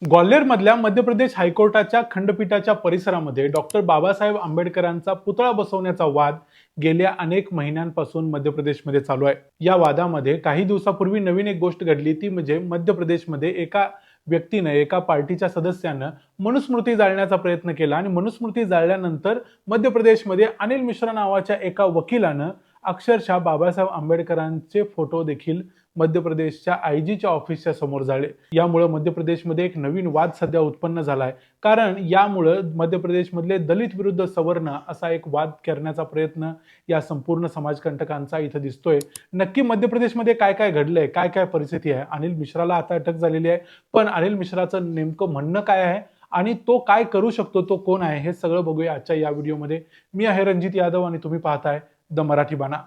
ग्वाल्हेरमधल्या मध्य प्रदेश हायकोर्टाच्या खंडपीठाच्या परिसरामध्ये डॉक्टर बाबासाहेब आंबेडकरांचा पुतळा बसवण्याचा वाद गेल्या अनेक महिन्यांपासून मध्य प्रदेशमध्ये चालू आहे। या वादामध्ये काही दिवसापूर्वी नवीन एक गोष्ट घडली, ती म्हणजे मध्य प्रदेशमध्ये एका व्यक्तीने, एका पार्टीच्या सदस्यानं मनुस्मृती जाळण्याचा प्रयत्न केला आणि मनुस्मृती जाळल्यानंतर मध्य प्रदेशमध्ये अनिल मिश्रा नावाच्या एका वकिलानं अक्षरशः बाबासाहेब आंबेडकरांचे फोटो देखील मध्य प्रदेशच्या आयजीच्या ऑफिसच्या समोर जाळले। यामुळे मध्य प्रदेशमध्ये एक नवीन वाद सध्या उत्पन्न झालाय, कारण यामुळे मध्य प्रदेशमधले दलित विरुद्ध सवर्ण असा एक वाद करण्याचा प्रयत्न या संपूर्ण समाजकंटकांचा इथं दिसतोय। नक्की मध्य प्रदेशमध्ये काय काय घडलंय, काय काय परिस्थिती आहे? अनिल मिश्राला आता अटक झालेली आहे, पण अनिल मिश्राचं नेमकं म्हणणं काय आहे आणि तो काय करू शकतो, तो कोण आहे, हे सगळं बघूया आजच्या या व्हिडिओमध्ये। मी आहे रणजित यादव आणि तुम्ही पाहताय द मराठी बाणा।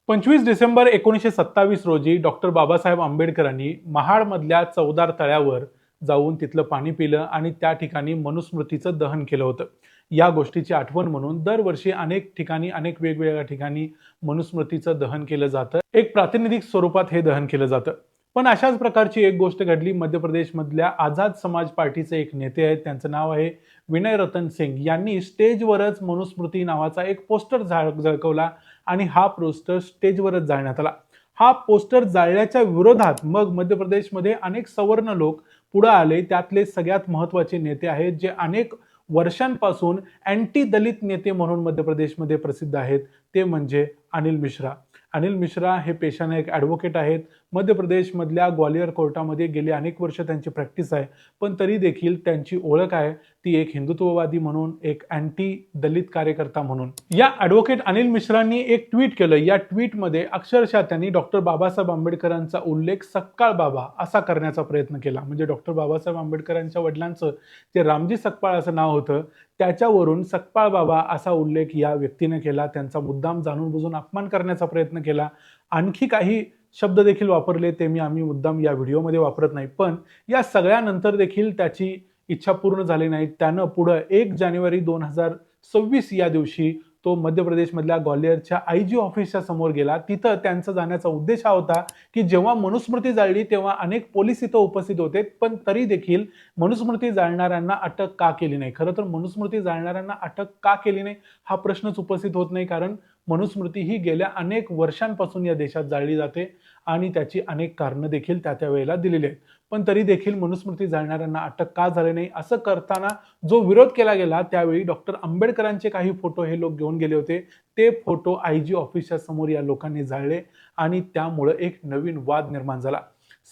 25 डिसेंबर 1927 रोजी डॉक्टर बाबासाहेब आंबेडकरांनी महाडमधल्या चौदार तळ्यावर जाऊन तिथलं पाणी पिलं आणि त्या ठिकाणी मनुस्मृतीचं दहन केलं होतं। या गोष्टीची आठवण म्हणून दरवर्षी अनेक ठिकाणी, अनेक वेगवेगळ्या ठिकाणी मनुस्मृतीचं दहन केलं जातं। एक प्रातिनिधिक स्वरूपात हे दहन केलं जातं। पण अशाच प्रकारची एक गोष्ट घडली मध्य प्रदेशमधल्या आझाद समाज पार्टीचे एक नेते आहेत, त्यांचं नाव आहे विनय रतन सिंग। यांनी स्टेजवरच मनुस्मृती नावाचा एक पोस्टर झळकवला आणि हा पोस्टर स्टेजवरच जाळण्यात आला। हा पोस्टर जाळल्याच्या विरोधात मग मध्य प्रदेशमध्ये अनेक सवर्ण लोक पुढे आले। त्यातले सगळ्यात महत्त्वाचे नेते आहेत, जे अनेक वर्षांपासून अँटी दलित नेते म्हणून मध्य प्रदेशमध्ये प्रसिद्ध आहेत, ते म्हणजे अनिल मिश्रा। अनिल मिश्रा हे पेशाने एक ॲडव्होकेट आहेत। मध्य प्रदेशमधल्या ग्वालियर कोर्टामध्ये गेली अनेक वर्ष त्यांची प्रॅक्टिस आहे, पण तरी देखील त्यांची ओळख आहे ती एक हिंदुत्ववादी म्हणून, एक अँटी दलित कार्यकर्ता म्हणून। या ॲडव्होकेट अनिल मिश्रांनी एक ट्विट केलं। या ट्विटमध्ये अक्षरशः त्यांनी डॉक्टर बाबासाहेब आंबेडकरांचा उल्लेख सक्काळ बाबा असा करण्याचा प्रयत्न केला। म्हणजे डॉक्टर बाबासाहेब आंबेडकरांच्या वडिलांचं जे रामजी सकपाळ असं नाव होतं, त्याच्यावरून सकपाळ बाबा असा उल्लेख या व्यक्तीने केला। त्यांचा मुद्दाम जाणून बुजून अपमान करण्याचा प्रयत्न केला। आणखी काही शब्द देखील वापरले, ते आम्ही मुद्दाम या व्हिडिओमध्ये वापरत नाही। पण या सगळ्यानंतर देखील त्याची इच्छा पूर्ण झाली नाही। त्यानं पुढे 1 जानेवारी 2026 या दिवशी तो मध्य प्रदेशमधल्या ग्वाल्हेरच्या आयजी ऑफिसच्या समोर गेला। तिथं त्यांचा जाण्याचा उद्देश हा होता की जेव्हा मनुस्मृती जाळली तेव्हा अनेक पोलीस इथं उपस्थित होते, पण तरी देखील मनुस्मृती जाळणाऱ्यांना अटक का केली नाही? खरं तर मनुस्मृती जाळणाऱ्यांना अटक का केली नाही हा प्रश्नच उपस्थित होत नाही, कारण मनुस्मृती ही गेल्या अनेक वर्षांपासून या देशात जाळली जाते आणि त्याची अनेक कारणं देखील त्या वेळेला दिलेली आहेत। पण तरी देखील मनुस्मृती जाळणाऱ्यांना अटक का झाली नाही? असं करताना जो विरोध केला गेला, त्यावेळी डॉक्टर आंबेडकरांचे काही फोटो हे लोक घेऊन गेले होते। ते फोटो आयजी ऑफिसच्या समोर या लोकांनी जाळले आणि त्यामुळे एक नवीन वाद निर्माण झाला।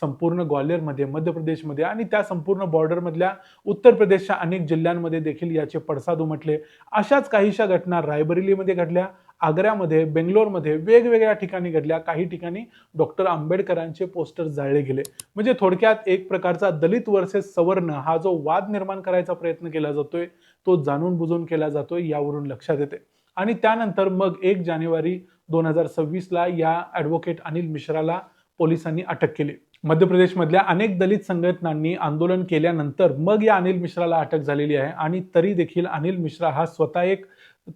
संपूर्ण ग्वाल्हेरमध्ये, मध्य प्रदेशमध्ये आणि त्या संपूर्ण बॉर्डरमधल्या उत्तर प्रदेशच्या अनेक जिल्ह्यांमध्ये देखील याचे पडसाद उमटले। अशाच काहीशा घटना रायबरेलीमध्ये घडल्या, आग्र्यामध्ये, बेंगलोरमध्ये, वेगवेगळ्या ठिकाणी घडल्या। काही ठिकाणी डॉक्टर आंबेडकरांचे पोस्टर जाळले गेले। म्हणजे थोडक्यात एक प्रकारचा दलित वर्सेस सवर्ण हा जो वाद निर्माण करायचा प्रयत्न केला जातोय, तो जाणून बुजून केला जातोय, यावरून लक्षात येते। आणि त्यानंतर मग 1 जानेवारी 2026 ला या ॲडव्होकेट अनिल मिश्राला पोलिसांनी अटक केली। मध्य प्रदेशमधल्या अनेक दलित संघटनांनी आंदोलन केल्यानंतर मग या अनिल मिश्राला अटक झालेली आहे। आणि तरी देखील अनिल मिश्रा हा स्वतः एक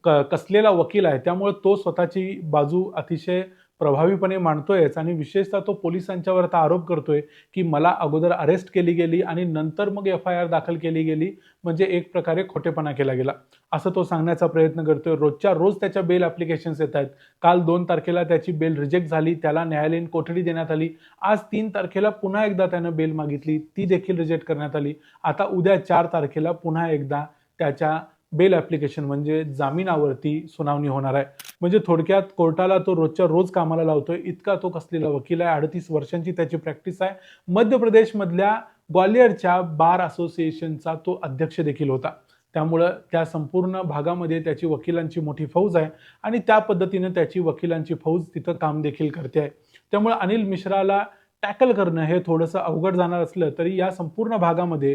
कसलेला वकील आहे, त्यामुळे तो स्वतःची बाजू अतिशय प्रभावीपणे मांडतोयच आणि विशेषतः तो पोलिसांच्यावर आरोप करतोय की मला अगोदर अरेस्ट केली गेली आणि नंतर मग FIR दाखल केली गेली, म्हणजे एक प्रकारे खोटेपणा केला गेला असं तो सांगण्याचा प्रयत्न करतोय। रोजच्या रोज त्याच्या बेल ॲप्लिकेशन्स येत आहेत। काल 2 तारखेला त्याची बेल रिजेक्ट झाली, त्याला न्यायालयीन कोठडी देण्यात आली। आज 3 तारखेला पुन्हा एकदा त्यानं बेल मागितली, ती देखील रिजेक्ट करण्यात आली। आता उद्या 4 तारखेला पुन्हा एकदा त्याच्या बेल ॲप्लिकेशन म्हणजे जामिनावरती सुनावणी होणार आहे। म्हणजे थोडक्यात कोर्टाला तो रोजच्या रोज कामाला लावतोय, इतका तो कसलेला वकील आहे। 38 वर्षांची त्याची प्रॅक्टिस आहे। मध्य प्रदेशमधल्या ग्वाल्हेरच्या बार असोसिएशनचा तो अध्यक्ष देखील होता। त्यामुळे त्या संपूर्ण भागामध्ये त्याची वकिलांची मोठी फौज आहे आणि त्या पद्धतीने त्याची वकिलांची फौज तिथं काम देखील करते आहे। त्यामुळे अनिल मिश्राला टॅकल करणं हे थोडंसं अवघड जाणार असलं तरी या संपूर्ण भागामध्ये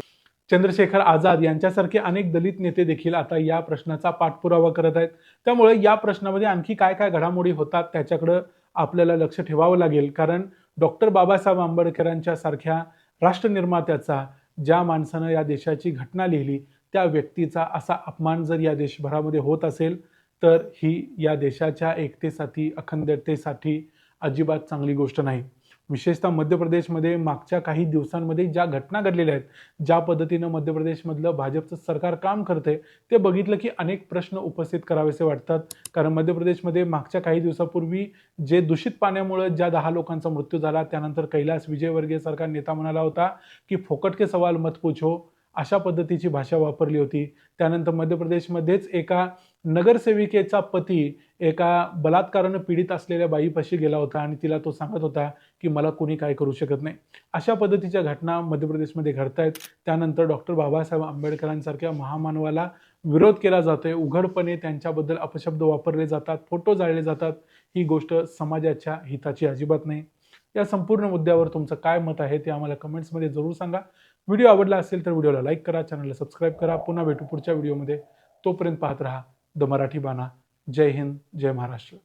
चंद्रशेखर आझाद यांच्यासारखे अनेक दलित नेते देखील आता या प्रश्नाचा पाठपुरावा करत आहेत। त्यामुळे या प्रश्नामध्ये आणखी काय काय घडामोडी होतात त्याच्याकडे आपल्याला लक्ष ठेवावं लागेल, कारण डॉक्टर बाबासाहेब आंबेडकरांच्या सारख्या राष्ट्रनिर्मात्याचा, ज्या माणसानं या देशाची घटना लिहिली, त्या व्यक्तीचा असा अपमान जर या देशभरामध्ये होत असेल तर ही या देशाच्या एकतेसाठी, अखंडतेसाठी अजिबात चांगली गोष्ट नाही। विशेषतः मध्य प्रदेशमध्ये मागच्या काही दिवसांमध्ये ज्या घटना घडलेल्या आहेत, ज्या पद्धतीनं मध्य प्रदेशमधलं भाजपचं सरकार काम करते, ते बघितलं की अनेक प्रश्न उपस्थित करावेसे वाटतात. कारण मध्य प्रदेशमध्ये मागच्या काही दिवसापूर्वी जे दूषित पाण्यामुळे ज्या 10 लोकांचा मृत्यू झाला, त्यानंतर कैलास विजयवर्गीय सारखा नेता म्हणाला होता की फोकट के सवाल मत पूछो, अशा पद्धतीची भाषा वापरली होती. त्यानंतर मध्य प्रदेशमध्येच एका नगरसेविकेचा पती एका बलात्कारानं पीडित असलेल्या बाईपाशी गेला होता आणि तिला तो सांगत होता की मला कुणी काय करू शकत नाही. अशा पद्धतीच्या घटना मध्य प्रदेशमध्ये घडतायत. त्यानंतर डॉक्टर बाबासाहेब आंबेडकरांसारख्या महामानवाला विरोध केला जातोय. उघडपणे त्यांच्याबद्दल अपशब्द वापरले जातात, फोटो जाळले जातात. ही गोष्ट समाजाच्या हिताची अजिबात नाही. या संपूर्ण मुद्द्यावर तुमचं काय मत आहे ते आम्हाला कमेंट्समध्ये जरूर सांगा. व्हिडिओ आवडला असेल तर व्हिडिओला लाईक करा, चॅनलला सबस्क्राईब करा. पुन्हा भेटू पुढच्या व्हिडिओमध्ये. तोपर्यंत पाहत रहा द मराठी बाणा. जय हिंद, जय महाराष्ट्र.